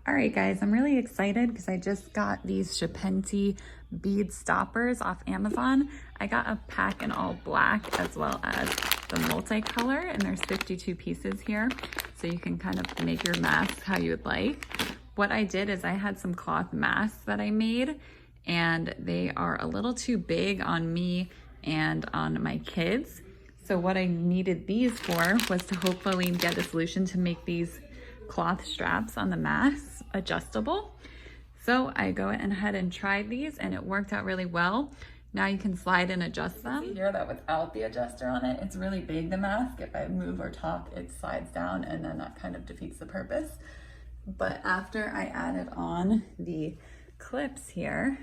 All right, guys, I'm really excited because I just got these Shapenti bead stoppers off Amazon. I got a pack in all black as well as the multicolor, and there's 52 pieces here. So you can kind of make your mask how you would like. What I did is I had some cloth masks that I made, and they are a little too big on me and on my kids. So what I needed these for was to hopefully get a solution to make these cloth straps on the masks adjustable. So I go ahead and tried these and it worked out really well. Now you can slide and adjust them. See here that without the adjuster on it, it's really big, the mask. If I move or talk, it slides down and then that kind of defeats the purpose. But after I added on the clips here,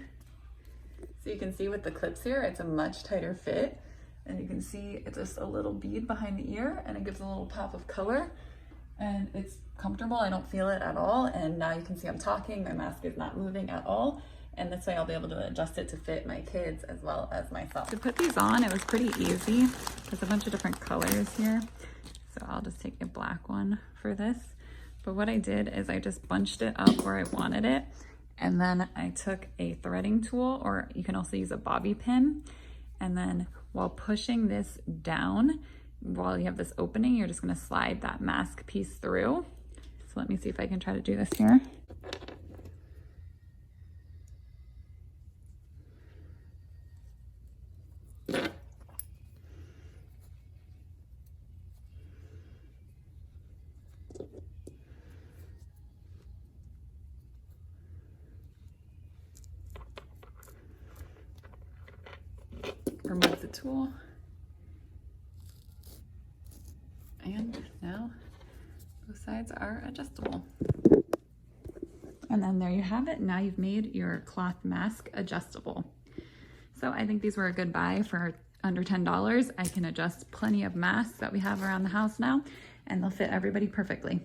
so you can see with the clips here, it's a much tighter fit. And you can see it's just a little bead behind the ear and it gives a little pop of color. And it's comfortable, I don't feel it at all. And now you can see I'm talking, my mask is not moving at all. And this way I'll be able to adjust it to fit my kids as well as myself. To put these on, it was pretty easy. There's a bunch of different colors here. So I'll just take a black one for this. But what I did is I just bunched it up where I wanted it. And then I took a threading tool, or you can also use a bobby pin. And then while pushing this down, while you have this opening, you're just gonna slide that mask piece through. So let me see if I can try to do this here. Remove the tool. And now both sides are adjustable. And then there you have it. Now you've made your cloth mask adjustable. So I think these were a good buy for under $10. I can adjust plenty of masks that we have around the house now, and they'll fit everybody perfectly.